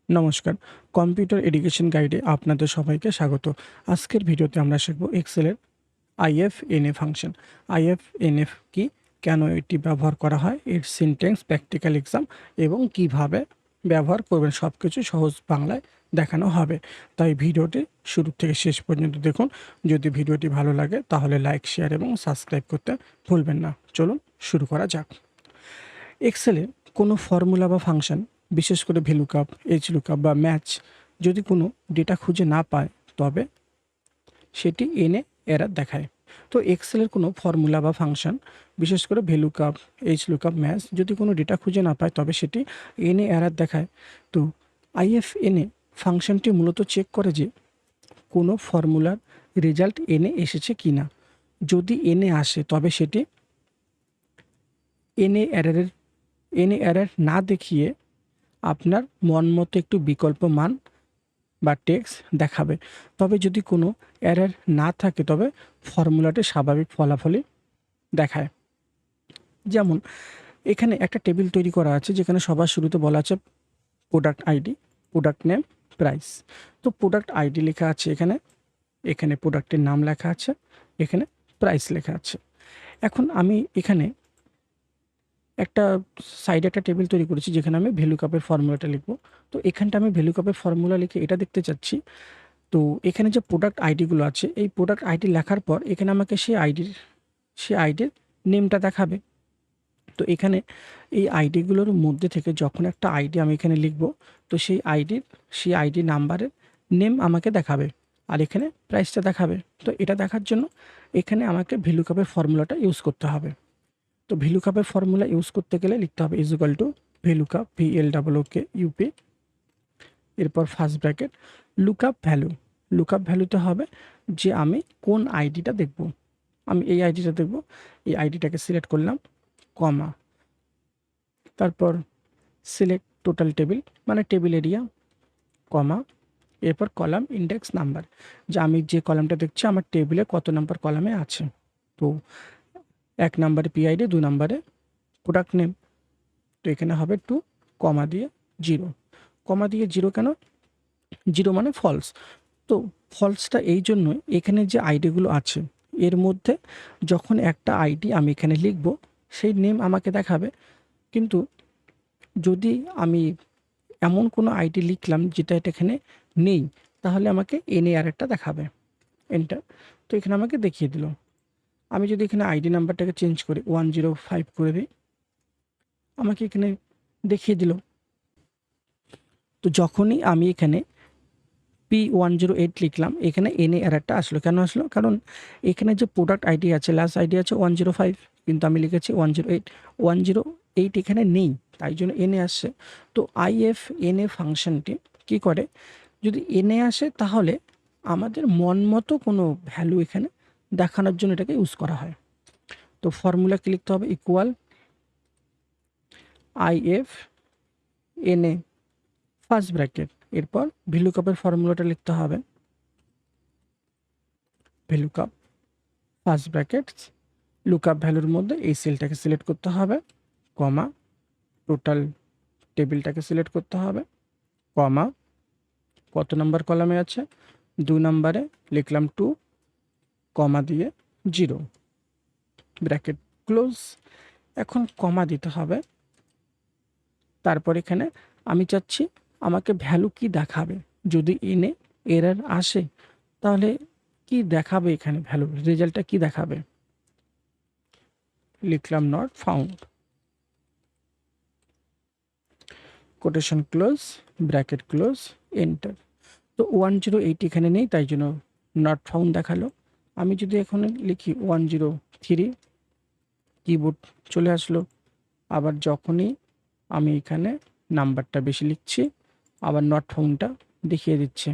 নমস্কার, computer education গাইডে আপনাদের সবাইকে স্বাগত। আজকের ভিডিওতে আমরা শিখব এক্সেলের IFNA ফাংশন। IFNF কি, কেন এটি ব্যবহার করা হয়, এর সিনট্যাক্স, প্র্যাকটিক্যাল এক্সাম এবং কিভাবে ব্যবহার করবেন সবকিছু সহজ বাংলায় দেখানো হবে। তাই ভিডিওটি শুরু থেকে শেষ পর্যন্ত দেখুন। যদি ভিডিওটি ভালো লাগে তাহলে লাইক, শেয়ার এবং সাবস্ক্রাইব করতে ভুলবেন না। চলুন শুরু করা যাক। এক্সেলে কোনো ফর্মুলা বা ফাংশন, বিশেষ করে ভ্যালুকাপ, এইচলুকআপ বা ম্যাচ যদি কোনো ডেটা খুঁজে না পায় তবে সেটি এনে এরর দেখায়। তো এক্সেলের কোনো ফর্মুলা বা ফাংশন, বিশেষ করে ভ্যালুকাপ, এইচলুকআপ, ম্যাচ যদি কোনো ডেটা খুঁজে না পায় তবে সেটি এনে এরর দেখায়। তো IFNA ফাংশনটি মূলত চেক করে যে কোনো ফর্মুলার রেজাল্ট এনে এসেছে কিনা। যদি এনে আসে তবে সেটি এনে এরর না দেখিয়ে আপনার মন মতো একটু বিকল্প মান বা টেক্সট দেখাবে। তবে যদি কোনো এরর না থাকে তবে ফর্মুলাটি স্বাভাবিক ফলাফলই দেখায়। যেমন এখানে একটা টেবিল তৈরি করা আছে যেখানে সবার শুরুতে বলা আছে product ID, product name, price. তো প্রোডাক্ট আইডি লেখা আছে এখানে, এখানে প্রোডাক্টের নাম লেখা আছে, এখানে প্রাইস লেখা আছে। এখন আমি এখানে একটা সাইডে একটা টেবিল তৈরি করেছি যেখানে আমি ভ্যালুকাপের ফর্মুলাটা লিখব। তো এখানটা আমি ভ্যালুকাপের ফর্মুলা লিখে এটা দেখতে চাচ্ছি। তো এখানে যে প্রোডাক্ট আইডিগুলো আছে, এই প্রোডাক্ট আইডি লেখার পর এখানে আমাকে সেই আইডির নেমটা দেখাবে। তো এখানে এই আইডিগুলোর মধ্যে থেকে যখন একটা আইডি আমি এখানে লিখব, তো সেই আইডি নাম্বারের নেম আমাকে দেখাবে আর এখানে প্রাইসটা দেখাবে। তো এটা দেখার জন্য এখানে আমাকে ভ্যালুকাপের ফর্মুলাটা ইউজ করতে হবে। তো ভ্যালুকাপের ফর্মুলা ইউজ করতে গেলে লিখতে হবে ভ্যালুকাপ, VLOOKUP, এরপর ফার্স্ট ব্র্যাকেট লুকআপ ভ্যালুতে হবে যে আমি কোন আইডিটা দেখব। আমি এই আইডিটা দেখব, এই আইডিটাকে সিলেক্ট করলাম, কমা, তারপর সিলেক্ট টোটাল টেবিল মানে টেবিল এরিয়া, কমা, এরপর কলাম ইন্ডেক্স নাম্বার, যে আমি যে কলামটা দেখছি আমার টেবিলে কত নাম্বার কলামে আছে। তো 1 নম্বরে PID, 2 নম্বরে প্রোডাক্ট নেম। তো এখানে হবে 2, কমা দিয়ে 0। কমা দিয়ে 0 কেন? 0 মানে ফলস। তো ফলসটা এই জন্যই, এখানে যে আইডিগুলো আছে এর মধ্যে যখন একটা আইডি আমি এখানে লিখব সেই নেম আমাকে দেখাবে। কিন্তু যদি আমি এমন কোনো আইডি লিখলাম যেটা এটা এখানে নেই তাহলে আমাকে এনে আরেকটা দেখাবে। এন্টার। তো এখানে আমাকে দেখিয়ে দিল। আমি যদি এখানে আইডি নাম্বারটাকে চেঞ্জ করি 105 করে দিই, আমাকে এখানে দেখিয়ে দিল। তো যখনই আমি এখানে P108 লিখলাম এখানে এনে এররটা আসলো। কেন আসলো? কারণ এখানে যে প্রোডাক্ট আইডি আছে, লাস্ট আইডি আছে 105, কিন্তু আমি লিখেছি 108। 108 এখানে নেই, তাই জন্য এনে আসছে। তো IFNA ফাংশনটি কি করে, যদি এনে আসে তাহলে আমাদের মন মতো কোনো ভ্যালু এখানে দেখানোর জন্য এটাকে ইউজ করা হয়। তো ফর্মুলা কি লিখতে হবে? ইকুয়াল IFNA ফার্স্ট ব্র্যাকেট, এরপর ভ্যালুকাপের ফর্মুলাটা লিখতে হবে, ভ্যালুকাপ ফার্স্ট ব্র্যাকেট, লুকআপ ভ্যালুর মধ্যে এই সেলটাকে সিলেক্ট করতে হবে, কমা, টোটাল টেবিলটাকে সিলেক্ট করতে হবে, কমা, কত নাম্বার কলামে আছে 2 নম্বরে লিখলাম 2, কমা দিয়ে 0, ব্র্যাকেট ক্লোজ। এখন কমা দিতে হবে। তারপর এখানে আমি চাচ্ছি আমাকে ভ্যালু কি দেখাবে। যদি এনে এরর আসে তাহলে কি দেখাবে, এখানে ভ্যালু রেজাল্টটা কি দেখাবে। লিখলাম not found, quotation close, bracket close, enter. তো 108 এখানে নেই তাই জন্য নট ফাউন্ড দেখালো। আমি যদি এখন লিখি 103, কিবোর্ড চলে আসলো। আবার যখনই আমি এখানে নাম্বারটা বেশি লিখছি আবার নট ফাউন্ডটা দেখিয়ে দিচ্ছে।